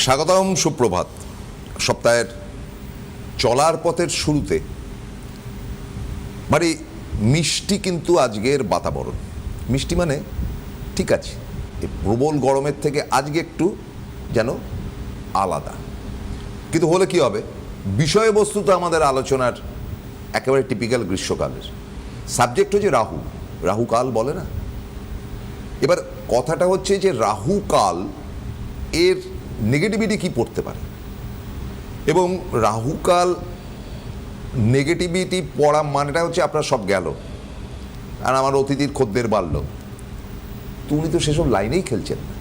স্বাগতম, সুপ্রভাত। সপ্তাহের চলার পথের শুরুতে মানে মিষ্টি কিন্তু আজকের বাতাবরণ। মিষ্টি মানে ঠিক আছে, এই প্রবল গরমের থেকে আজকে একটু যেন আলাদা, কিন্তু হলে কি হবে, বিষয়বস্তু তো আমাদের আলোচনার একেবারে টিপিক্যাল গ্রীষ্মকালের। সাবজেক্ট হচ্ছে রাহু, রাহুকাল বলে না। এবার কথাটা হচ্ছে যে রাহুকাল এর নেগেটিভিটি কি পড়তে পারে, এবং রাহুকাল নেগেটিভিটি পড়া মানেটা হচ্ছে আপনার সব গেল আর আমার অতিথির খদ্দের বাড়ল। তো উনি তো সেসব লাইনেই খেলছেন না।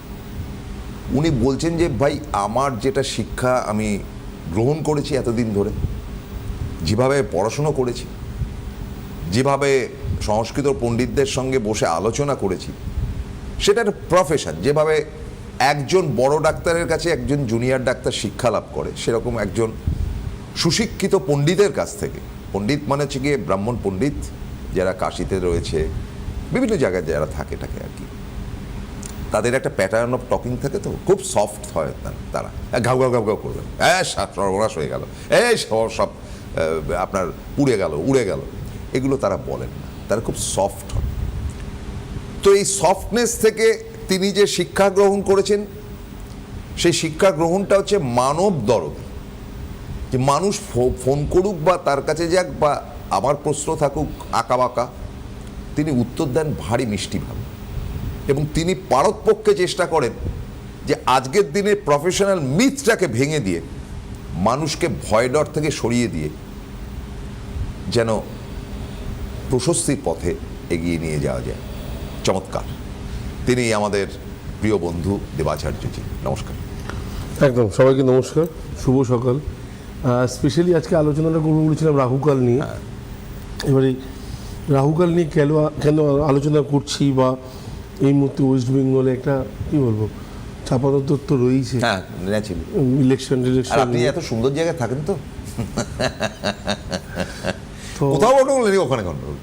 উনি বলছেন যে ভাই, আমার যেটা শিক্ষা আমি গ্রহণ করেছি এতদিন ধরে, যেভাবে পড়াশুনো করেছি, যেভাবে সংস্কৃত পণ্ডিতদের সঙ্গে বসে আলোচনা করেছি, সেটার প্রফেশন, যেভাবে একজন বড় ডাক্তারের কাছে একজন জুনিয়র ডাক্তার শিক্ষা লাভ করে, সেরকম একজন সুশিক্ষিত পণ্ডিতের কাছ থেকে, পণ্ডিত মানে হচ্ছে গিয়ে ব্রাহ্মণ পণ্ডিত যারা কাশিতে রয়েছে, বিভিন্ন জায়গায় যারা থাকে আর কি, তাদের একটা প্যাটার্ন অফ টকিং থাকে, তো খুব সফট হয় তারা, ঘাউ ঘাউ ঘাউ ঘাউ করবেন, সর্বনাশ হয়ে গেল, সব আপনার পুড়ে গেল, উড়ে গেল, এগুলো তারা বলেন না, তারা খুব সফট হয়। তো এই সফটনেস থেকে তিনি যে শিক্ষা গ্রহণ করেছেন, সেই শিক্ষা গ্রহণটা হচ্ছে মানব দরদ, যে মানুষ ফোন করুক বা তার কাছে যাক বা আমার প্রশ্ন থাকুক আঁকা বাঁকা, তিনি উত্তর দেন ভারী মিষ্টিভাবে। এবং তিনি পারতপক্ষে চেষ্টা করেন যে আজকের দিনে প্রফেশনাল মিথটাকে ভেঙে দিয়ে মানুষকে ভয় ডর থেকে সরিয়ে দিয়ে যেন প্রশস্তির পথে এগিয়ে নিয়ে যাওয়া যায়। চমৎকার। তিনি আমাদের প্রিয় বন্ধু দেবাচার্যজি, নমস্কার। একদম, সবাইকে নমস্কার, শুভ সকাল। স্পেশালি আজকে আলোচনাটা করবো বলেছিলাম রাহুকাল নিয়ে। এবারে রাহুকাল নিয়ে কেন আলোচনা করছি, বা এই মুহূর্তে ওয়েস্ট বেঙ্গলে একটা কি বলবো চাপানোত্তর তো রয়েছে, ইলেকশন আপনি এত সুন্দর জায়গায় থাকেন, তো কোথাও ওখানে কন্ট্রোল,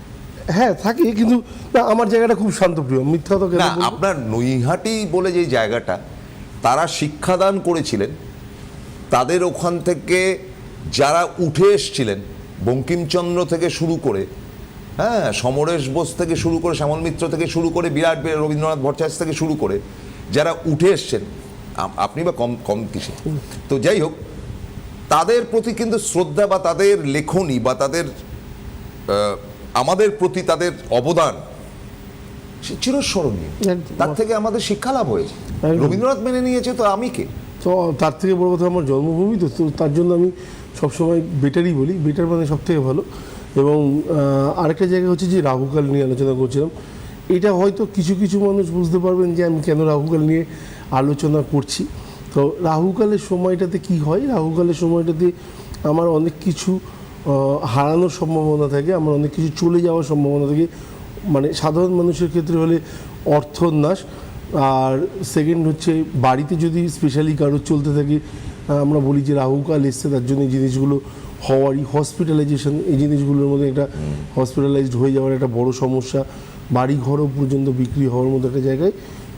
হ্যাঁ থাকি, কিন্তু না, আমার জায়গাটা খুব শান্তপ্রিয়, মিথ্যা তো না। আপনার নৈহাটি বলে যে জায়গাটা, তারা শিক্ষাদান করেছিলেন, তাদের ওখান থেকে যারা উঠে এসছিলেন, বঙ্কিমচন্দ্র থেকে শুরু করে, হ্যাঁ, সমরেশ বোস থেকে শুরু করে, শ্যামল মিত্র থেকে শুরু করে, বিরাট রবীন্দ্রনাথ ভট্টাচার্য থেকে শুরু করে যারা উঠে এসছেন, আপনি বা কম কিসে, তো যাই হোক, তাদের প্রতি কিন্তু শ্রদ্ধা বা তাদের লেখনী বা তাদের আমাদের প্রতি তাদের অবদান সে চিরস্মরণীয়। তার থেকে আমাদের শিক্ষা লাভ হয়েছে। রবীন্দ্রনাথ মেনে নিয়েছে, তো আমি কে? তো তার থেকে বড় কথা আমার জন্মভূমি, তো তার জন্য আমি সবসময় বেটারই বলি, বেটার মানে সব থেকে ভালো। এবং আরেকটা জায়গা হচ্ছে যে রাহুকাল নিয়ে আলোচনা করছিলাম, এটা হয়তো কিছু কিছু মানুষ বুঝতে পারবেন যে আমি কেন রাহুকাল নিয়ে আলোচনা করছি। তো রাহুকালের সময়টাতে কি হয়, রাহুকালের সময়টাতে আমার অনেক কিছু হারানোর সম্ভাবনা থাকে, আমার অনেক কিছু চলে যাওয়ার সম্ভাবনা থাকে, মানে সাধারণ মানুষের ক্ষেত্রে হলে অর্থনাশ, আর সেকেন্ড হচ্ছে বাড়িতে যদি স্পেশালি কারোর চলতে থাকে, আমরা বলি যে রাহুকাল এসছে, তার জন্য এই জিনিসগুলো হওয়ারই, হসপিটালাইজেশন, এই জিনিসগুলোর মধ্যে একটা হসপিটালাইজড হয়ে যাওয়ার একটা বড় সমস্যা, বাড়ি ঘরও পর্যন্ত বিক্রি হওয়ার মতো একটা জায়গায়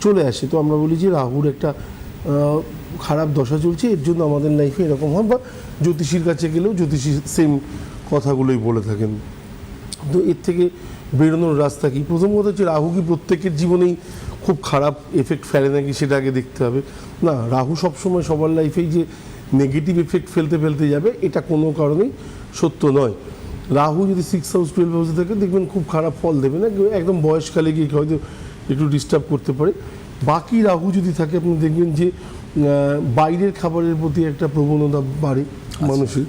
চলে আসে। তো আমরা বলি যে রাহুর একটা খারাপ দশা চলছে, এর জন্য আমাদের লাইফে এরকম হয়, বা জ্যোতিষীর কাছে গেলেও জ্যোতিষী সেম কথাগুলোই বলে থাকেন। তো এর থেকে বেরোনোর রাস্তা কি? প্রথম কথা হচ্ছে, রাহু কি প্রত্যেকের জীবনেই খুব খারাপ এফেক্ট ফেলে নাকি, সেটা আগে দেখতে হবে। না, রাহু সবসময় সবার লাইফেই যে নেগেটিভ এফেক্ট ফেলতে যাবে, এটা কোনো কারণেই সত্য নয়। রাহু যদি 6 হাউস 12 হাউসে থাকে, দেখবেন খুব খারাপ ফল দেবে না, একদম বয়সকালে গিয়ে হয়তো একটু ডিস্টার্ব করতে পারে। বাকি রাহু যদি থাকে, আপনি দেখবেন যে বাইরের খাবারের প্রতি একটা প্রবণতা বাড়ে মানুষের,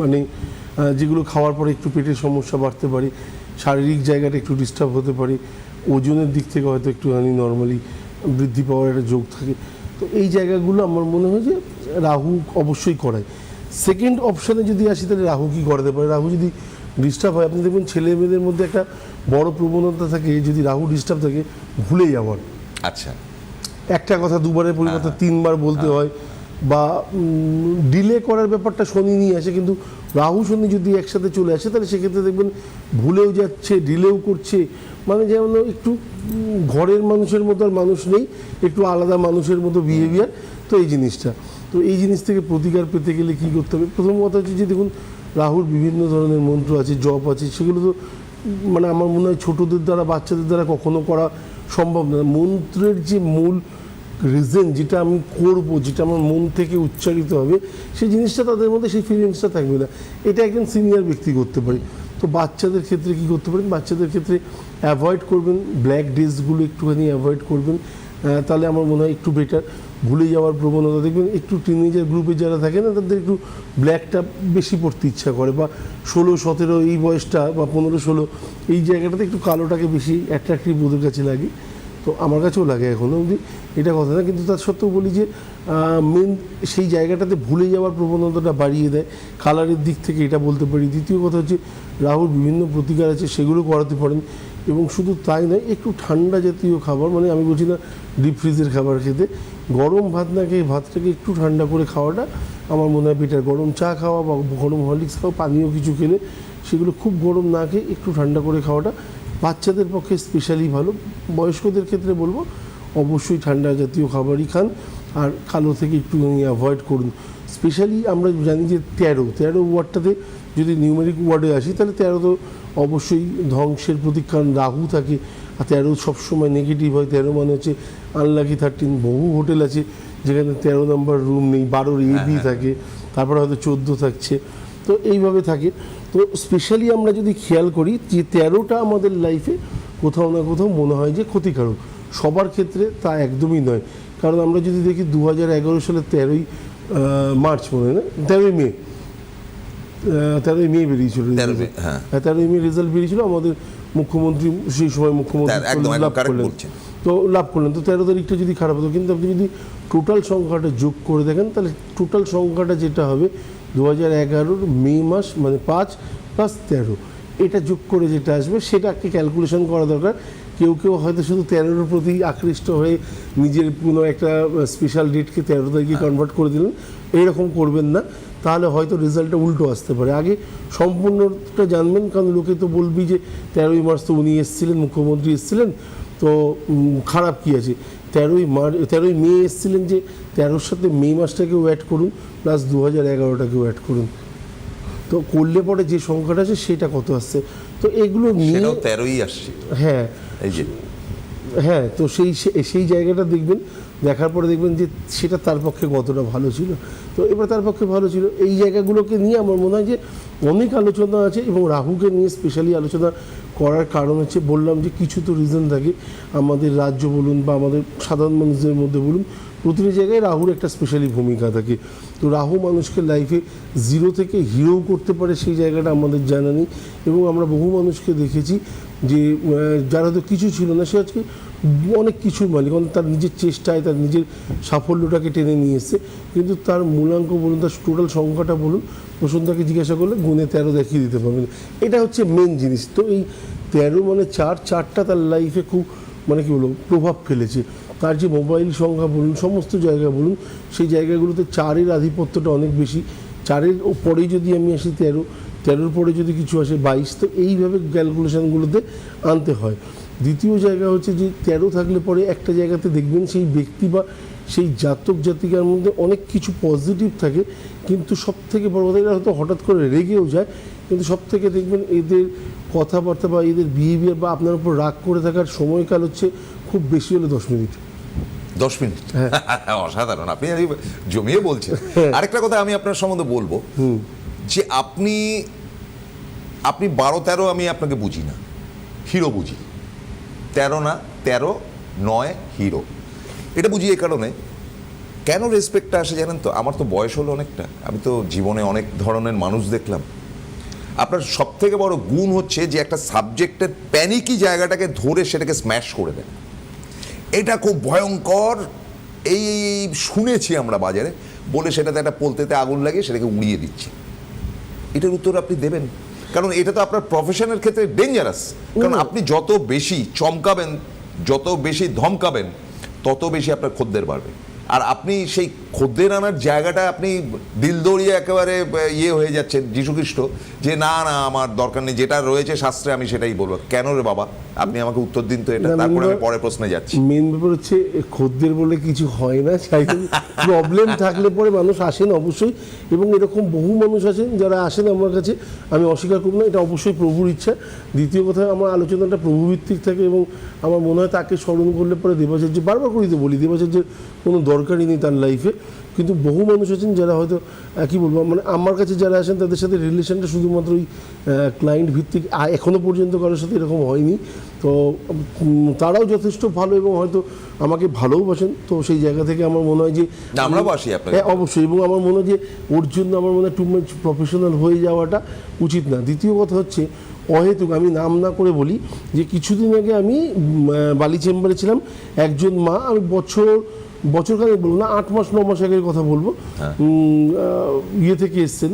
মানে যেগুলো খাওয়ার পরে একটু পেটের সমস্যা বাড়তে পারে, শারীরিক জায়গাটা একটু ডিস্টার্ব হতে পারে, ওজনের দিক থেকে হয়তো একটুখানি নর্মালি বৃদ্ধি পাওয়ার একটা যোগ থাকে। তো এই জায়গাগুলো আমার মনে হয় যে রাহু অবশ্যই করায়। সেকেন্ড অপশানে যদি আসি, তাহলে রাহু কী করাতে পারে? রাহু যদি ডিস্টার্ব হয়, আপনি দেখবেন ছেলে মেয়েদের মধ্যে একটা বড় প্রবণতা থাকে, যদি রাহু ডিস্টার্ব থাকে ভুলে যাওয়ার। আচ্ছা, একটা কথা দুবারের পরিবর্তে 3বার বলতে হয়, বা ডিলে করার ব্যাপারটা শনি নিয়ে আসে। কিন্তু রাহু শনি যদি একসাথে চলে আসে, তাহলে সেক্ষেত্রে দেখবেন ভুলেও যাচ্ছে, ডিলেও করছে, মানে যেমন একটু ঘরের মানুষের মতো আর মানুষ নেই, একটু আলাদা মানুষের মতো বিহেভিয়ার। তো এই জিনিসটা তো এই জিনিস থেকে প্রতিকার পেতে গেলে কী করতে হবে? প্রথম কথা হচ্ছে যে দেখুন, রাহুর বিভিন্ন ধরনের মন্ত্র আছে, জপ আছে, সেগুলো তো মানে আমার মনে হয় ছোটোদের দ্বারা, বাচ্চাদের দ্বারা কখনো করা সম্ভব না। মন্ত্রের যে মূল রিজন, যেটা আমি করব, যেটা আমার মন থেকে উচ্চারিত হবে, সেই জিনিসটা তাদের মধ্যে, সেই ফিলিংসটা থাকবে না। এটা একজন সিনিয়র ব্যক্তি করতে পারে। তো বাচ্চাদের ক্ষেত্রে কী করতে পারেন? বাচ্চাদের ক্ষেত্রে অ্যাভয়েড করবেন, ব্ল্যাক ড্রেসগুলো একটুখানি অ্যাভয়েড করবেন, তাহলে আমার মনে হয় একটু বেটার। ভুলে যাওয়ার প্রবণতা দেখবেন, একটু টিনেজার গ্রুপে যারা থাকে না, তাদের একটু ব্ল্যাকটা বেশি পড়তে ইচ্ছা করে, বা 16-17 এই বয়সটা, বা 15-16 এই জায়গাটাতে একটু কালোটাকে বেশি অ্যাট্রাক্টিভ ওদের কাছে লাগে। তো আমার কাছেও লাগে এখনও অবধি, এটা কথা না, কিন্তু তার সত্ত্বেও বলি যে মেন সেই জায়গাটাতে ভুলে যাওয়ার প্রবণতাটা বাড়িয়ে দেয়। কালারের দিক থেকে এটা বলতে পারি। দ্বিতীয় কথা হচ্ছে রাহুর বিভিন্ন প্রতিকার আছে, সেগুলো করাতে পারেন। এবং শুধু তাই নয়, একটু ঠান্ডা জাতীয় খাবার, মানে আমি বলছি না ডিপ ফ্রিজের খাবার খেতে, গরম ভাত না খেয়ে ভাতটাকে একটু ঠান্ডা করে খাওয়াটা আমার মনে হয় বেটার। গরম চা খাওয়া বা গরম হরলিক্স খাওয়া, পানীয় কিছু খেলে সেগুলো খুব গরম না খেয়ে একটু ঠান্ডা করে খাওয়াটা বাচ্চাদের পক্ষে স্পেশালি ভালো। বয়স্কদের ক্ষেত্রে বলবো অবশ্যই ঠান্ডা জাতীয় খাবারই খান, আর কালো থেকে একটুখানি অ্যাভয়েড করুন। স্পেশালি আমরা জানি যে 13 ওয়ার্ডটাতে যদি নিউমেরিক ওয়ার্ডে আসি, তাহলে 13 তো অবশ্যই ধ্বংসের প্রতীক, কারণ রাহু থাকে। আর 13 সবসময় নেগেটিভ হয়। 13 মানে হচ্ছে আনলাকি 13। বহু হোটেল আছে যেখানে 13 নম্বর রুম নেই, 12 AB থাকে, তারপরে হয়তো 14 থাকছে, তো এইভাবে থাকে। তো স্পেশালি আমরা যদি খেয়াল করি যে 13টা আমাদের লাইফে কোথাও না কোথাও মনে হয় যে ক্ষতিকারক। সবার ক্ষেত্রে তা একদমই নয়, কারণ আমরা যদি দেখি 2011 সালে 13ই মার্চ, মনে হয় না, 13ই মে, 13ই মে বেরিয়েছিল, 13ই মে রেজাল্ট বেরিয়েছিল। আমাদের মুখ্যমন্ত্রী সেই সময় লাভ করলেন। তো 13 তারিখটা যদি খারাপ হতো, কিন্তু আপনি যদি টোটাল সংখ্যাটা যোগ করে দেখেন, তাহলে টোটাল সংখ্যাটা যেটা হবে 2011 মে মাস, মানে 5 + 13, এটা যোগ করে যেটা আসবে সেটাকে ক্যালকুলেশন করা দরকার। কেউ কেউ হয়তো শুধু 13-এর প্রতি আকৃষ্ট হয়ে নিজের কোনো একটা স্পেশাল ডেটকে 13 তারিখে কনভার্ট করে দিলেন, এইরকম করবেন না, তাহলে হয়তো রেজাল্টটা উল্টো আসতে পারে। আগে সম্পূর্ণটা জানবেন, কারণ লোকে তো বলবি যে 13ই মার্চ তো উনি এসেছিলেন, মুখ্যমন্ত্রী এসেছিলেন, তো খারাপ কী আছে? 13ই মে এসেছিলেন, যে 13-র সাথে মে মাসটাকেও অ্যাড করুন, প্লাস 2011টাকেও অ্যাড করুন, তো করলে পরে যে সংখ্যাটা আছে সেটা কত আসছে। তো এগুলো নিয়ে 13ই আসছে। হ্যাঁ, এই যে হ্যাঁ, তো সেই জায়গাটা দেখবেন, দেখার পরে দেখবেন যে সেটা তার পক্ষে কতটা ভালো ছিল। তো এবার তার পক্ষে ভালো ছিল, এই জায়গাগুলোকে নিয়ে আমার মনে হয় যে অনেক আলোচনা আছে। এবং রাহুকে নিয়ে স্পেশালি আলোচনা করার কারণ হচ্ছে, বললাম যে কিছু তো রিজন থাকে, আমাদের রাজ্য বলুন বা আমাদের সাধারণ মানুষদের মধ্যে বলুন, প্রতিটি জায়গায় রাহুর একটা স্পেশালি ভূমিকা থাকে। তো রাহু মানুষকে লাইফে 0 থেকে হিরো করতে পারে, সেই জায়গাটা আমাদের জানা নেই। এবং আমরা বহু মানুষকে দেখেছি যে যারা তো কিছু ছিল না, সে আজকে অনেক কিছুর মালিক, তার নিজের চেষ্টায় তার নিজের সাফল্যটাকে টেনে নিয়ে এসছে। কিন্তু তার মূলাঙ্ক বলুন, তার টোটাল সংখ্যাটা বলুন, বসুন্ধাকে জিজ্ঞাসা করলে গুণে 13 দেখিয়ে দিতে পারবেন। এটা হচ্ছে মেন জিনিস। তো এই 13 মানে 4টা তার লাইফে খুব, মানে কী বলবো, প্রভাব ফেলেছে। তার যে মোবাইল সংখ্যা বলুন, সমস্ত জায়গা বলুন, সেই জায়গাগুলোতে 4-এর আধিপত্যটা অনেক বেশি। 4-এর পরেই যদি আমি আসি 13-এর পরে যদি কিছু আসে 22, তো এইভাবে ক্যালকুলেশনগুলোতে আনতে হয়। দ্বিতীয় জায়গা হচ্ছে যে 13 থাকলে পরে একটা জায়গাতে দেখবেন সেই ব্যক্তি বা সেই জাতক জাতিকার মধ্যে অনেক কিছু পজিটিভ থাকে, কিন্তু সবথেকে বড় কথা, এরা হয়তো হঠাৎ করে রেগেও যায়, কিন্তু সবথেকে দেখবেন এদের কথাবার্তা বা এদের বিহেভিয়ার বা আপনার উপর রাগ করে থাকার সময়কাল হচ্ছে খুব বেশি হলে 10 মিনিট। 10 মিনিট, অসাধারণ, আপনি জমিয়ে বলছেন। আরেকটা কথা আমি আপনার সম্বন্ধে বলবো, যে আপনি 12-13 আমি আপনাকে বুঝি না, হিরো বুঝি। 13 না, 13-9 হিরো, এটা বুঝি এই কারণে। কেন রেসপেক্টটা আসে জানেন তো? আমার তো বয়স হলো অনেকটা, আমি তো জীবনে অনেক ধরনের মানুষ দেখলাম। আপনার সব থেকে বড় গুণ হচ্ছে যে একটা সাবজেক্টের প্যানিকি জায়গাটাকে ধরে সেটাকে স্ম্যাশ করে দেন। এটা খুব ভয়ঙ্কর, এই শুনেছি আমরা বাজারে, বলে সেটাতে একটা পোলতেতে আগুন লাগিয়ে সেটাকে উড়িয়ে দিচ্ছে। এটার উত্তর আপনি দেবেন, কারণ এটা তো আপনার প্রফেশনের ক্ষেত্রে ডেঞ্জারাস। কারণ আপনি যত বেশি চমকাবেন, যত বেশি ধমকাবেন, তত বেশি আপনার খদ্দের বাড়বে। আর আপনি সেই খদ্দের আনার জায়গাটা আপনি দিল দৌড়িয়ে একেবারে ইয়ে হয়ে যাচ্ছেন যীশুখ্রিস্ট, যে না না আমার দরকার নেই, যেটা রয়েছে শাস্ত্রে আমি সেটাই বলবো। কেন রে বাবা, আপনি আমাকে উত্তর দিন তো এটা, তারপরে আমি পরের প্রশ্নে যাচ্ছি। মেন ব্যাপার হচ্ছে খদ্দের বলে কিছু হয় না, চাই প্রবলেম থাকলে পরে মানুষ আসেন অবশ্যই, এবং এরকম বহু মানুষ আছেন যারা আসেন আমার কাছে, আমি অস্বীকার করব না, এটা অবশ্যই প্রভুর ইচ্ছা। দ্বিতীয় কথা, আমার আলোচনাটা প্রভুভিত্তিক থাকে এবং আমার মনে হয় তাকে স্মরণ করলে পরে দেবাচার্য, বারবার করি তো বলি, দেবাচার্যের কোনো দরকারই নেই তার লাইফে, কিন্তু বহু মানুষ আছেন যারা হয়তো কী বলবো, মানে আমার কাছে যারা আসেন তাদের সাথে রিলেশনটা শুধুমাত্র ওই ক্লায়েন্ট ভিত্তিক, এখনও পর্যন্ত কারোর সাথে এরকম হয়নি। তো তারাও যথেষ্ট ভালো এবং হয়তো আমাকে ভালোবাসেন, তো সেই জায়গা থেকে আমার মনে হয় যে আমরা বাসি আপনাকে। হ্যাঁ অবশ্যই, এবং আমার মনে হয় যে ওর জন্য আমার মনে হয় টু মাচ প্রফেশনাল হয়ে যাওয়াটা উচিত না। দ্বিতীয় কথা হচ্ছে, অহেতুক আমি নাম না করে বলি যে কিছুদিন আগে আমি বালি চেম্বারে ছিলাম, একজন মা, আমি বছরখানেক বলবো না, 8 মাস 9 মাস আগের কথা বলবো, ইয়ে থেকে এসছেন,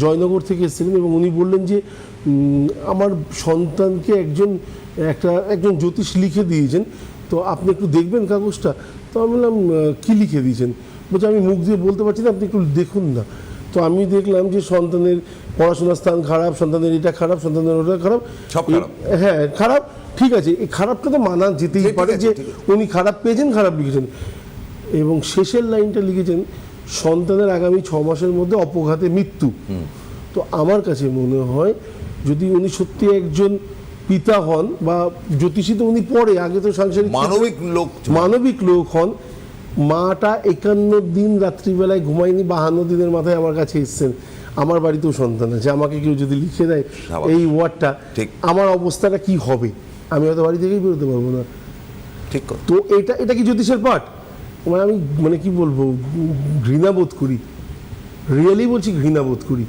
জয়নগর থেকে এসেছিলেন, এবং উনি বললেন যে আমার সন্তানকে একজন জ্যোতিষ লিখে দিয়েছেন, তো আপনি একটু দেখবেন কাগজটা। তো আমি বললাম কী লিখে দিয়েছেন? বলছে আমি মুখ দিয়ে বলতে পারছি না, আপনি একটু দেখুন না। তো আমি দেখলাম যে সন্তানের পড়াশোনার স্থান খারাপ, সন্তানের এটা খারাপ, সন্তানের ওটা খারাপ, সব খারাপ। হ্যাঁ খারাপ, ঠিক আছে, এই খারাপটা তো মানা যেতেই পারে যে উনি খারাপ পেয়েছেন, খারাপ লিখেছেন। এবং শেষের লাইনটা লিখেছেন, সন্তানের আগামী 6 মাসের মধ্যে অপঘাতে মৃত্যু। তো আমার কাছে মনে হয় যদি উনি সত্যি একজন পিতা হন বা জ্যোতিষী, তো উনি পরে, আগে তো সাংসারিক মানবিক লোক হন, মাটা 51 দিন রাত্রিবেলায় ঘুমায়নি, 52 দিনের মাথায় আমার কাছে এসছেন। আমার বাড়িতেও সন্তান আছে, আমাকে কেউ যদি লিখে দেয় এই ওয়ার্ডটা, আমার অবস্থাটা কি হবে? আমি হয়তো বাড়ি থেকেই বেরোতে পারবো না। ঠিক। তো এটা কি জ্যোতিষের পাঠ? আমি মানে কি বলবো, ঘৃণাবোধ করি, রিয়েলি বলছি, ঘৃণাবোধ করি।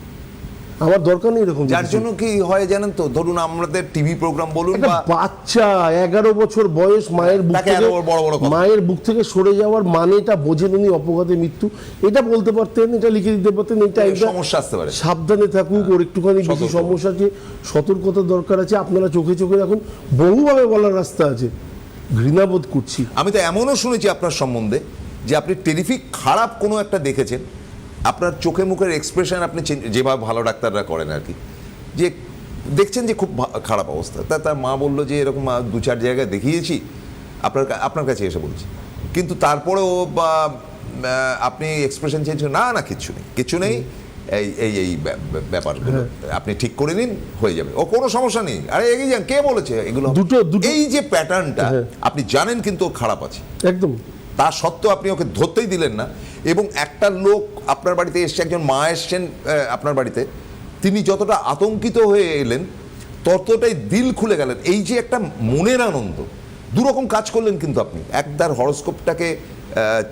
আমার দরকার নেই এরকম। যার জন্য কি হয় জানেন তো, ধরুন আমাদের টিভি প্রোগ্রাম বলুন, বা বাচ্চা 11 বছর বয়স, মায়ের বুক থেকে সরে যাওয়ার মানেটা বোঝেন উনি, অপঘাতে মৃত্যু, এটা বলতে পারতেন, এটা লিখে দিতে পারতেন, এটা সমস্যা আসতে পারে, সাবধানে থাকুক, ওর একটুখানি বেশি সমস্যা আছে, সতর্কতার দরকার আছে, আপনারা চোখে চোখে রাখুন, বহুভাবে বলার রাস্তা আছে। ঘৃণাবোধ করছি। আমি তো এমনও শুনেছি আপনার সম্বন্ধে যে আপনি টেরিফিক খারাপ কোনো একটা দেখেছেন, আপনার চোখে মুখের এক্সপ্রেশন আপনি যেভাবে ভালো ডাক্তাররা করেন আর কি, যে দেখছেন যে খুব খারাপ অবস্থা, তার মা বললো যে এরকম 2-4 জায়গায় দেখিয়েছি, আপনার কাছে এসে বলছি, কিন্তু তারপরেও বা আপনি এক্সপ্রেশন চেঞ্জ, না কিচ্ছু নেই, এই ব্যাপারগুলো আপনি ঠিক করে নিন, হয়ে যাবে, ও কোনো সমস্যা নেই, আরে এগিয়ে যান, কে বলেছে এগুলো? এই যে প্যাটার্নটা আপনি জানেন কিন্তু ওর খারাপ আছে একদম, তা সত্ত্বেও আপনি ওকে ধরতেই দিলেন না। এবং একটা লোক আপনার বাড়িতে এসছে, একজন মা এসছেন আপনার বাড়িতে, তিনি যতটা আতঙ্কিত হয়ে এলেন ততটাই দিল খুলে গেলেন। এই যে একটা মনের আনন্দ, দুরকম কাজ করলেন কিন্তু আপনি। একদার হরোস্কোপটাকে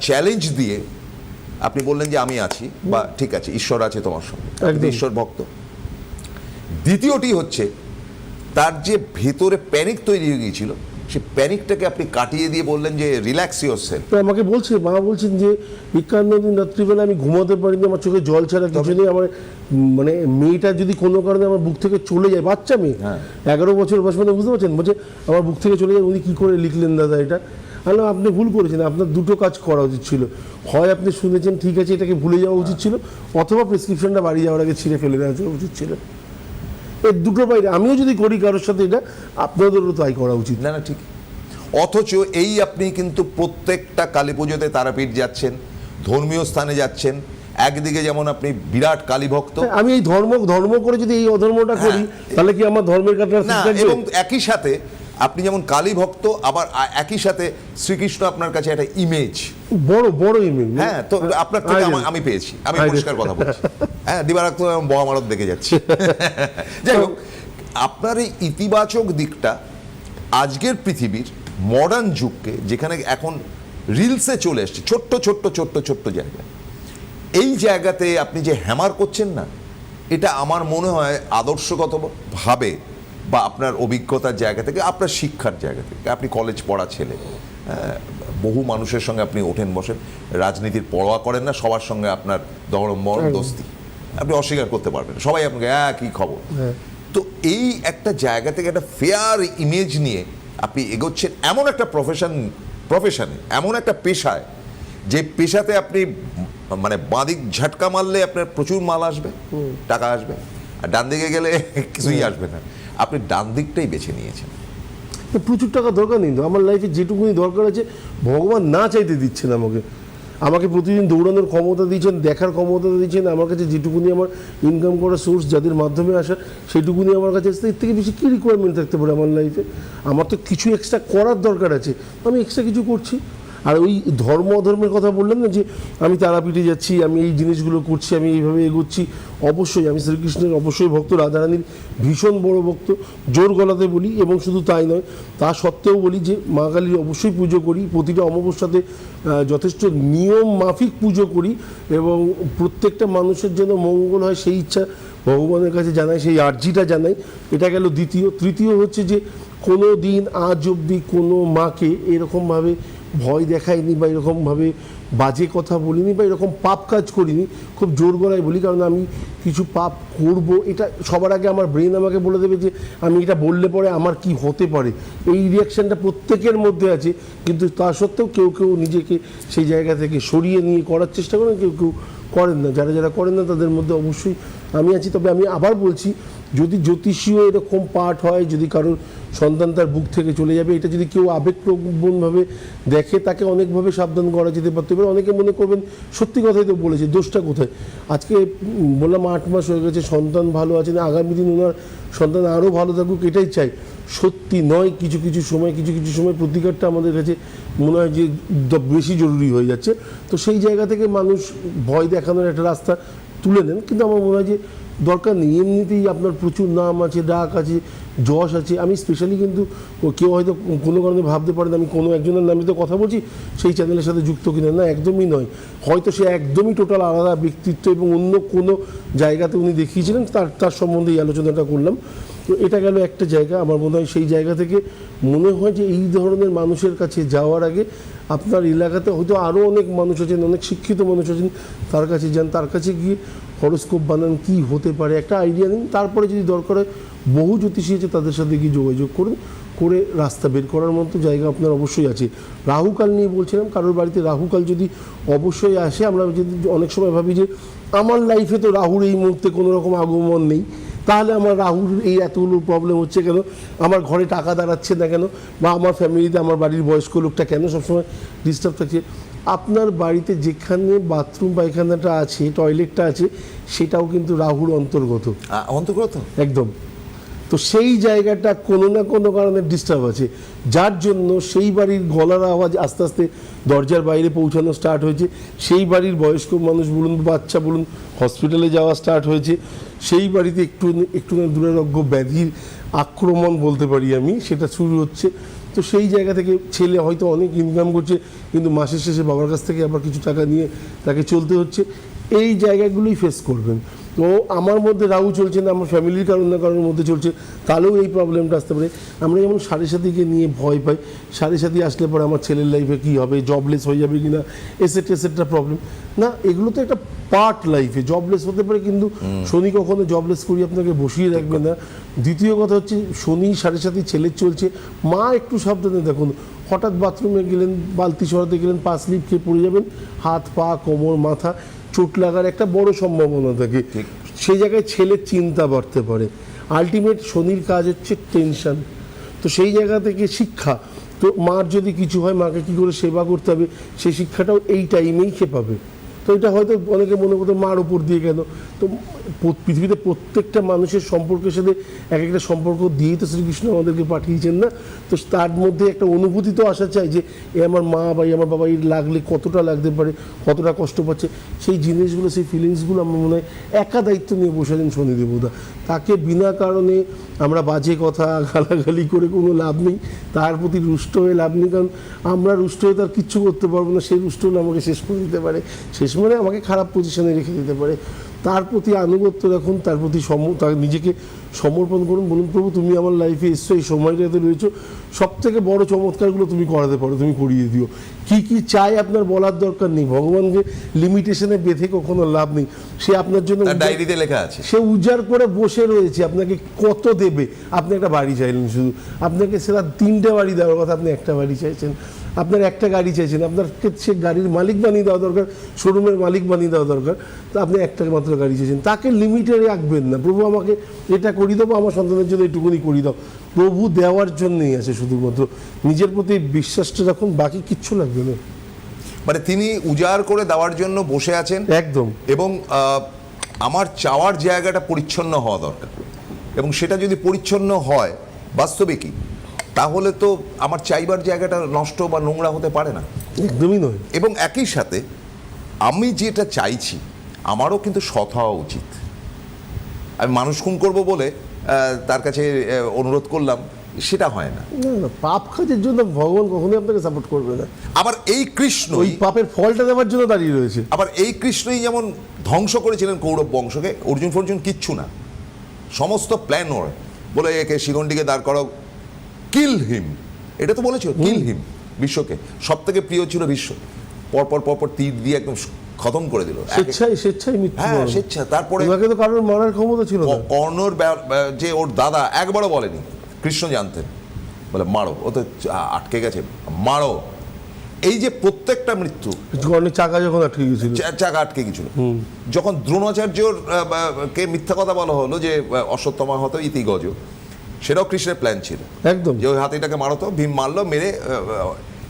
চ্যালেঞ্জ দিয়ে আপনি বললেন যে আমি আছি, বা ঠিক আছে ঈশ্বর আছে তোমার সঙ্গে, ঈশ্বর ভক্ত। দ্বিতীয়টি হচ্ছে তার যে ভেতরে প্যানিক তৈরি হয়ে গিয়েছিল, সেই প্যানিকটাকে আপনি কাটিয়ে দিয়ে বললেন যে রিল্যাক্স ইয়োরসেলফ। তো আমাকে বলছে, মা বলছেন যে 51 দিন রাত্রিবেলা আমি ঘুমাতে পারিনি, আমার চোখে জল ছাড়া কিছু নেই, আমার মানে মেয়েটা যদি কোনো কারণে আমার বুক থেকে চলে যায়, বাচ্চা মেয়ে 11 বছর বয়স, মানে বুঝতে পারছেন, বলছে আমার বুক থেকে চলে যায়, উনি কী করে লিখলেন দাদা এটা? আলো আপনি ভুল করেছেন, আপনার দুটো কাজ করা উচিত ছিল, হয় আপনি শুনেছেন ঠিক আছে এটাকে ভুলে যাওয়া উচিত ছিল, অথবা প্রেসক্রিপশনটা বাড়ি যাওয়ার আগে ছিঁড়ে ফেলে দেওয়া উচিত ছিল। এর দুটো বাইরে আমিও যদি করি কারোর সাথে, এটা আপনাদেরও তাই করা উচিত। না ঠিক। অথচ এই আপনি কিন্তু প্রত্যেকটা কালী পুজোতে তারাপীঠ যাচ্ছেন, ধর্মীয় স্থানে যাচ্ছেন, একদিকে যেমন আপনি বিরাট কালী ভক্ত, আমি এই ধর্ম করে যদি এই অধর্মটা করি তাহলে কি আমার ধর্মের কাছে না? এবং একই সাথে আপনি যেমন কালী ভক্ত, আবার একই সাথে শ্রীকৃষ্ণ আপনার কাছে একটা ইমেজ, বড় ইমেজ। হ্যাঁ, তো আপনার থেকে আমি পেয়েছি, আমি পরিষ্কার কথা বলছি, হ্যাঁ, দিবারাত্র মহামারত দেখে যাচ্ছি। যাই হোক, আপনার এই ইতিবাচক দিকটা আজকের পৃথিবীর মডার্ন যুগকে, যেখানে এখন রিলসে চলে এসছে ছোট্ট জায়গা, এই জায়গাতে আপনি যে হ্যামার করছেন না, এটা আমার মনে হয় আদর্শগতভাবে বা আপনার অভিজ্ঞতার জায়গা থেকে, আপনার শিক্ষার জায়গা থেকে, আপনি কলেজ পড়া ছেলে, বহু মানুষের সঙ্গে আপনি ওঠেন বসেন, রাজনীতির পরোয়া করেন না, সবার সঙ্গে আপনার দোস্তি, আপনি অস্বীকার করতে পারবেন, সবাই আপনাকে কি খবর। তো এই একটা জায়গা থেকে একটা ফেয়ার ইমেজ নিয়ে আপনি এগোচ্ছেন এমন একটা প্রফেশনে, এমন একটা পেশায়, যে পেশাতে আপনি মানে বাঁদিক ঝাটকা মারলে আপনার প্রচুর মাল আসবে, টাকা আসবে, আর ডান দিকে গেলে কিছুই আসবে না। আপনি ডান দিকটাই বেছে নিয়েছেন। প্রচুর টাকা দরকার নেই তো, আমার লাইফে যেটুকুনি দরকার আছে ভগবান না চাইতে দিচ্ছেন আমাকে। আমাকে প্রতিদিন দৌড়ানোর ক্ষমতা দিয়েছেন, দেখার ক্ষমতা দিয়েছেন। আমার কাছে যেটুকুনি আমার ইনকাম করার সোর্স যাদের মাধ্যমে আসা সেটুকুনি আমার কাছে আসতে, এর থেকে বেশি কী রিকোয়ারমেন্ট থাকতে পারে আমার লাইফে? আমার তো কিছু এক্সট্রা করার দরকার আছে, আমি এক্সট্রা কিছু করছি। আর ওই ধর্ম অধর্মের কথা বললেন না, যে আমি তারাপীঠে যাচ্ছি, আমি এই জিনিসগুলো করছি, আমি এইভাবে এগোচ্ছি। অবশ্যই আমি শ্রীকৃষ্ণের অবশ্যই ভক্ত, রাধারানীর ভীষণ বড় ভক্ত, জোর গলাতে বলি। এবং শুধু তাই নয়, তা সত্ত্বেও বলি যে মা কালীর অবশ্যই পুজো করি, প্রতিটা অমাবস্যাতে যথেষ্ট নিয়ম মাফিক পুজো করি, এবং প্রত্যেকটা মানুষের জন্য মঙ্গল হয় সেই ইচ্ছা ভগবানের কাছে জানাই, সেই আর্জিটা জানাই। এটা গেল দ্বিতীয়। তৃতীয় হচ্ছে যে কোনো দিন আজ অবধি কোনো মাকে এরকমভাবে ভয় দেখাইনি, বা এরকমভাবে বাজে কথা বলিনি, বা এরকম পাপ কাজ করিনি। খুব জোর গলায় বলি, কারণ আমি কিছু পাপ করব এটা সবার আগে আমার ব্রেন আমাকে বলে দেবে যে আমি এটা বললে পরে আমার কি হতে পারে। এই রিয়াকশানটা প্রত্যেকের মধ্যে আছে, কিন্তু তা সত্ত্বেও কেউ কেউ নিজেকে সেই জায়গা থেকে সরিয়ে নিয়ে করার চেষ্টা করেন, কেউ কেউ করেন না। যারা যারা করেন না তাদের মধ্যে অবশ্যই আমি আছি। তবে আমি আবার বলছি, যদি জ্যোতিষীয় এরকম পাঠ হয়, যদি কারোর সন্তান তার বুক থেকে চলে যাবে, এটা যদি কেউ আবেগপ্রবণভাবে দেখে, তাকে অনেকভাবে সাবধান করা যেতে পারতে পারে। অনেকে মনে করবেন সত্যি কথাই তো বলেছে, দোষটা কোথায়? আজকে বললাম 8 মাস হয়ে গেছে, সন্তান ভালো আছে না, আগামী দিন ওনার সন্তান আরও ভালো থাকুক, এটাই চাই। সত্যি নয়, কিছু কিছু সময় প্রতিকারটা আমাদের কাছে মনে হয় যে বেশি জরুরি হয়ে যাচ্ছে। তো সেই জায়গা থেকে মানুষ ভয় দেখানোর একটা রাস্তা তুলে নেন, কিন্তু আমার মনে হয় যে দরকার নেই। এমনিতেই আপনার প্রচুর নাম আছে, ডাক আছে, যশ আছে। আমি স্পেশালি কিন্তু কেউ হয়তো কোনো কারণে ভাবতে পারেন আমি কোনো একজনের নামে তো কথা বলছি, সেই চ্যানেলের সাথে যুক্ত কিনা, না, একদমই নয়। হয়তো সে একদমই টোটাল আলাদা ব্যক্তিত্ব, এবং অন্য কোনো জায়গাতে উনি দেখিয়েছিলেন, তার সম্বন্ধে এই আলোচনাটা করলাম। তো এটা গেল একটা জায়গা। আমার মনে হয় সেই জায়গা থেকে মনে হয় যে এই ধরনের মানুষের কাছে যাওয়ার আগে আপনার এলাকাতে হয়তো আরও অনেক মানুষ আছেন, অনেক শিক্ষিত মানুষ আছেন, তার কাছে যান, তার কাছে গিয়ে হরোস্কোপ বানান, কী হতে পারে একটা আইডিয়া নিন। তারপরে যদি দরকার হয়, বহু জ্যোতিষী আছে, তাদের সাথে গিয়ে যোগাযোগ করুন, করে রাস্তা বের করার মতো জায়গা আপনার অবশ্যই আছে। রাহুকাল নিয়ে বলছিলাম, কারোর বাড়িতে রাহুকাল যদি অবশ্যই আসে, আমরা যদি অনেক সময় ভাবি যে আমার লাইফে তো রাহুর এই মুহূর্তে কোনো রকম আগমন নেই, তাহলে আমার রাহুর এই এতগুলো প্রবলেম হচ্ছে কেন, আমার ঘরে টাকা দাঁড়াচ্ছে না কেন, বা আমার ফ্যামিলিতে আমার বাড়ির বয়স্ক লোকটা কেন সবসময় ডিস্টার্ব থাকছে। আপনার বাড়িতে যেখানে বাথরুম পায়খানাটা আছে, টয়লেটটা আছে, সেটাও কিন্তু রাহুর অন্তর্গত। অন্তর্গত একদম। তো সেই জায়গাটা কোনো না কোনো কারণে ডিস্টার্ব আছে, যার জন্য সেই বাড়ির গলার আওয়াজ আস্তে আস্তে দরজার বাইরে পৌঁছানো স্টার্ট হয়েছে। সেই বাড়ির বয়স্ক মানুষ বলুন, বাচ্চা বলুন, হসপিটালে যাওয়া স্টার্ট হয়েছে। সেই বাড়িতে একটু দুরারোগ্য ব্যাধির আক্রমণ বলতে পারি আমি, সেটা শুরু হচ্ছে। তো সেই জায়গা থেকে ছেলে হয়তো অনেক ইনকাম করছে, কিন্তু মাসের শেষে বাবার কাছ থেকে আবার কিছু টাকা নিয়ে তাকে চলতে হচ্ছে। এই জায়গাগুলোই ফেস করবেন। তো আমার মধ্যে রাহু চলছে না, আমার ফ্যামিলির কারণ না কারোর মধ্যে চলছে, তাহলেও এই প্রবলেমটা আসতে পারে। আমরা যেমন সাড়ে সাথীকে নিয়ে ভয় পাই, সাড়ে সাথী আসলে পরে আমার ছেলের লাইফে কী হবে, জবলেস হয়ে যাবে কিনা, এসেট্রা প্রবলেম। না, এগুলো তো একটা পার্ট লাইফে। জবলেস হতে পারে, কিন্তু শনি কখনো জবলেস করি আপনাকে বসিয়ে রাখবে না। দ্বিতীয় কথা হচ্ছে, শনি সাড়ে সাথী ছেলের চলছে, মা একটু সাবধানে দেখুন। হঠাৎ বাথরুমে গেলেন, বালতি সরাতে গেলেন, পা স্লিপ খেয়ে পড়ে যাবেন, হাত পা কোমর মাথা চোট লাগার একটা বড় সম্ভাবনা থাকে। সেই জায়গায় ছেলের চিন্তা বাড়তে পারে। আলটিমেট শনির কাজ হচ্ছে টেনশন। তো সেই জায়গা থেকে শিক্ষা, তো মার যদি কিছু হয়, মাকে কী করে সেবা করতে হবে, সেই শিক্ষাটাও এই টাইমেই সে পাবে। তো এটা হয়তো অনেকে মনে করতো মার উপর দিয়ে কেন, তো পৃথিবীতে প্রত্যেকটা মানুষের সম্পর্কের সাথে এক একটা সম্পর্ক দিয়েই তো শ্রীকৃষ্ণ আমাদেরকে পাঠিয়েছেন না। তো তার মধ্যে একটা অনুভূতি তো আসা চাই যে এ আমার মা বা আমার বাবা, এর লাগলে কতটা লাগতে পারে, কতটা কষ্ট পাচ্ছে, সেই জিনিসগুলো, সেই ফিলিংসগুলো আমার মনে হয় একা দায়িত্ব নিয়ে বসে আছেন শনিদেবতা। তাকে বিনা কারণে আমরা বাজে কথা গালাগালি করে কোনো লাভ নেই, তার প্রতি রুষ্ট হয়ে লাভ নেই। কারণ আমরা রুষ্ট হয়ে তার কিচ্ছু করতে পারবো না, সেই রুষ্ট হলে আমাকে শেষ করে দিতে পারে, শেষ মানে আমাকে খারাপ পজিশনে রেখে দিতে পারে। তার প্রতি আনুগত্য রাখুন, তার প্রতি তার নিজেকে সমর্পণ করুন। বলুন, প্রভু তুমি আমার লাইফে এসছো, এই সময়টাতে রয়েছো, সব থেকে বড় চমৎকারগুলো তুমি করাতে পারো, তুমি করিয়ে দিও। কি কি চাই আপনার বলার দরকার নেই, ভগবানকে লিমিটেশনে বেঁধে কখনো লাভ নেই। সে আপনার জন্য ডায়েরিতে লেখা আছে, সে উজাড় করে বসে রয়েছে, আপনাকে কত দেবে। আপনি একটা বাড়ি চাইলেন, শুধু আপনাকে সেটা 3টে বাড়ি দেওয়ার কথা, আপনি একটা বাড়ি চাইছেন। আপনার একটা গাড়ি চাইছেন, আপনাকে সে গাড়ির মালিক বানিয়ে দেওয়া দরকার, শোরুমের মালিক বানিয়ে দেওয়া দরকার, তো আপনি একটা মাত্র গাড়ি চাইছেন, তাকে লিমিটে রাখবেন না। প্রভু আমাকে এটা করিয়ে দেবো, আমার সন্তানের জন্য এইটুকুনি করিয়ে দাও। প্রভু দেওয়ার জন্যই আছে শুধুমাত্র, নিজের প্রতি বিশ্বাসটা রাখুন, বাকি কিচ্ছু লাগবে না। মানে তিনি উজাড় করে দেওয়ার জন্য বসে আছেন একদম। এবং আমার চাওয়ার জায়গাটা পরিচ্ছন্ন হওয়া দরকার, এবং সেটা যদি পরিচ্ছন্ন হয় বাস্তবিকই, তাহলে তো আমার চাইবার জায়গাটা নষ্ট বা নোংরা হতে পারে না। একদমই নয়। এবং একই সাথে আমি যেটা চাইছি আমারও কিন্তু সৎ হওয়া উচিত। আমি মানুষ খুন করবো বলে তার কাছে অনুরোধ করলাম, সেটা হয় না। না না, পাপ কাজের জন্য ভগবান কখনোই আপনাকে সাপোর্ট করবে না। আবার এই কৃষ্ণ ওই পাপের ফলটা দেওয়ার জন্য দাঁড়িয়ে রয়েছে। আবার এই কৃষ্ণই যেমন ধ্বংস করেছিলেন কৌরব বংশকে, অর্জুন ফর্জুন কিচ্ছু না, সমস্ত প্ল্যান ওর, বলে একে শিখণ্ডীকে দাঁড় করাও, কিল হিম, এটা তো বলেছিল, কিল হিম। বিশ্বকে সব থেকে প্রিয় ছিল বিশ্ব, পরপর তীর দিয়ে একদম খতম করে দিল স্বেচ্ছায় মৃত্যু। হ্যাঁ, স্বেচ্ছা। তারপরে ওনাকে তো কারোর মারার ক্ষমতা ছিল না। কর্ণর যে ওর দাদা একবারও বলেনি, কৃষ্ণ জানতেন, বলে মারো, ও তো আটকে গেছে, মারো। এই যে প্রত্যেকটা মৃত্যু, কর্ণের চাকা যখন আটকে গেছিল, চাকা আটকে গেছিল, যখন দ্রোণাচার্যর কে মিথ্যা কথা বলা হলো যে অশ্বত্থমা হতো ইতি গজ, সেটাও কৃষ্ণের প্ল্যান ছিল একদম, যে ওই হাতিটাকে মারতো, ভীম মারলো, মেরে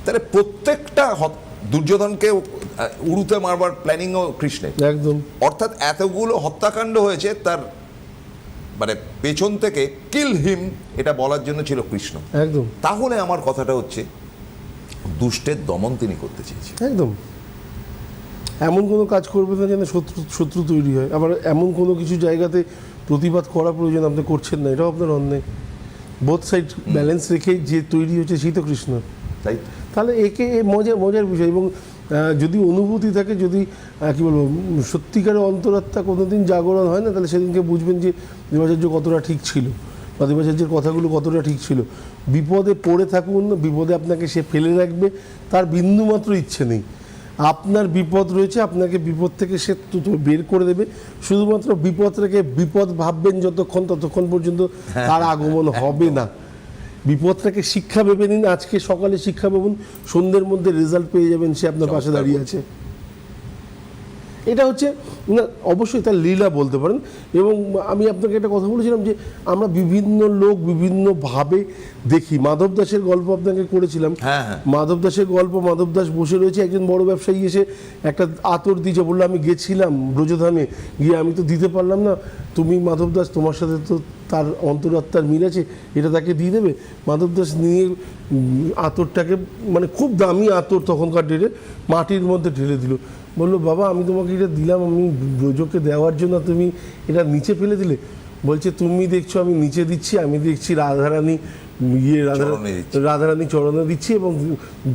তাহলে প্রত্যেকটা দুর্যোধনকে উড়ুতে মারবার প্ল্যানিংও কৃষ্ণের। একদম। অর্থাৎ এতগুলো হত্যাকাণ্ড হয়েছে, তার মানে পেছন থেকে কিল হিম এটা বলার জন্য ছিল কৃষ্ণ। একদম। তাহলে আমার কথাটা হচ্ছে দুষ্টের দমন তিনি করতে চেয়েছেন। একদম। এমন কোনো কাজ করবে না যেন শত্রু তৈরি হয়, আবার এমন কোনো কিছু জায়গাতে প্রতিবাদ করা প্রয়োজন আপনি করছেন না, এটাও আপনার অন্যায়। বোথ সাইড ব্যালেন্স রেখে যে তৈরি হচ্ছে সেই তো কৃষ্ণ, তাই তাহলে একে মজার বিষয়। এবং যদি অনুভূতি থাকে, যদি কী বলবো, সত্যিকারের অন্তরাত্মা কোনোদিন জাগরণ হয় না, তাহলে সেদিনকে বুঝবেন যে দেবাচার্য কতটা ঠিক ছিল, বা দেবাচার্যের কথাগুলো কতটা ঠিক ছিল। বিপদে পড়ে থাকুন, বিপদে আপনাকে সে ফেলে রাখবে তার বিন্দুমাত্র ইচ্ছে নেই। আপনার বিপদ রয়েছে, আপনাকে বিপদ থেকে সে বের করে দেবে। শুধুমাত্র বিপদটাকে বিপদ ভাববেন যতক্ষণ, ততক্ষণ পর্যন্ত তার আগমন হবে না। বিপদটাকে শিক্ষা ভেবে নিন, আজকে সকালে শিক্ষা ভাবুন, সন্ধ্যের মধ্যে রেজাল্ট পেয়ে যাবেন, সে আপনার পাশে দাঁড়িয়ে আছে। এটা হচ্ছে না, অবশ্যই তার লীলা বলতে পারেন। এবং আমি আপনাকে একটা কথা বলেছিলাম যে আমরা বিভিন্ন লোক বিভিন্নভাবে দেখি। মাধব দাসের গল্প আপনাকে করেছিলাম। মাধব দাসের গল্প, মাধব দাস বসে রয়েছে, একজন বড় ব্যবসায়ী এসে একটা আতর দিয়েছে, বললো আমি গেছিলাম ব্রজধামে, গিয়ে আমি তো দিতে পারলাম না, তুমি মাধব দাস, তোমার সাথে তো তার অন্তরাত্মার মিল আছে, এটা তাকে দিয়ে দেবে। মাধব দাস নিয়ে আতরটাকে, মানে খুব দামি আতর তখনকার ডেটে, মাটির মধ্যে ঢেলে দিল। বললো বাবা, আমি তোমাকে এটা দিলাম আমি ব্রজকে দেওয়ার জন্য, তুমি এটা নিচে ফেলে দিলে। বলছে তুমি দেখছো আমি নিচে দিচ্ছি, আমি দেখছি রাধারানী রাধারানী চরণে দিচ্ছি, এবং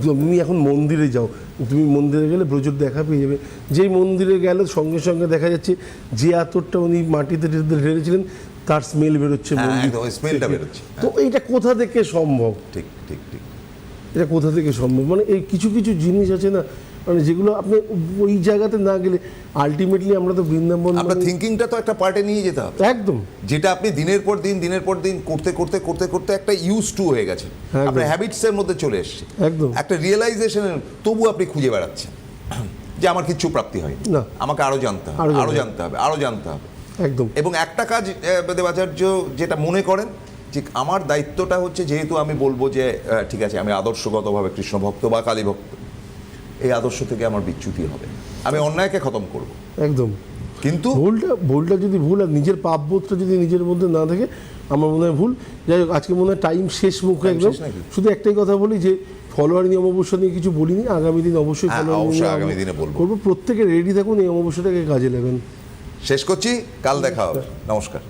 তুমি এখন মন্দিরে যাও, তুমি মন্দিরে গেলে ব্রজর দেখা পেয়ে যাবে। যেই মন্দিরে গেল, সঙ্গে সঙ্গে দেখা যাচ্ছে যে আতরটা উনি মাটিতে ঢেলেছিলেন তার স্মেল বেরোচ্ছে, তো এইটা কোথা থেকে সম্ভব? ঠিক ঠিক ঠিক, এটা কোথা থেকে সম্ভব? মানে এই কিছু জিনিস আছে না, মানে যেগুলো আপনি ওই জায়গাতে না গেলে আলটিমেটলি আমরা তো বৃন্দাবন, আপনার থিঙ্কিংটা তো একটা পার্টে নিয়ে যেতে হবে। একদম, যেটা আপনি দিনের পর দিন করতে একটা ইউজ টু হয়ে গেছে, আপনার হ্যাবিটসের মধ্যে চলে এসছে, একদম একটা রিয়েলাইজেশনের, তবু আপনি খুঁজে বেড়াচ্ছেন যে আমার কিচ্ছু প্রাপ্তি হয়নি, না, আমাকে আরো জানতে হবে, আরো জানতে হবে। একদম। এবং একটা কাজ দেবাচার্য যেটা মনে করেন যে আমার দায়িত্বটা হচ্ছে, যেহেতু আমি বলবো যে ঠিক আছে আমি আদর্শগতভাবে কৃষ্ণ ভক্ত বা কালী ভক্ত, এই আদর্শ থেকে আমার বিচ্যুতি হবে, আমি অন্যায়কে খতম করব। একদম। কিন্তু ভুলটা যদি ভুল, আর নিজের পাপবোধটা যদি নিজের মধ্যে না থাকে, আমার মনে হয় ভুল। যাই হোক, আজকে মনে হয় টাইম শেষ মুখে একদম। শুধু একটাই কথা বলি যে ফলোয়ারিনী অমাবস্যা নিয়ে কিছু বলিনি, আগামী দিন অবশ্যই আগামী দিনে বলবো। প্রত্যেকে রেডি থাকুন, এই অমাবস্যাটাকে কাজে লাগান। শেষ করছি, কাল দেখা হবে, নমস্কার।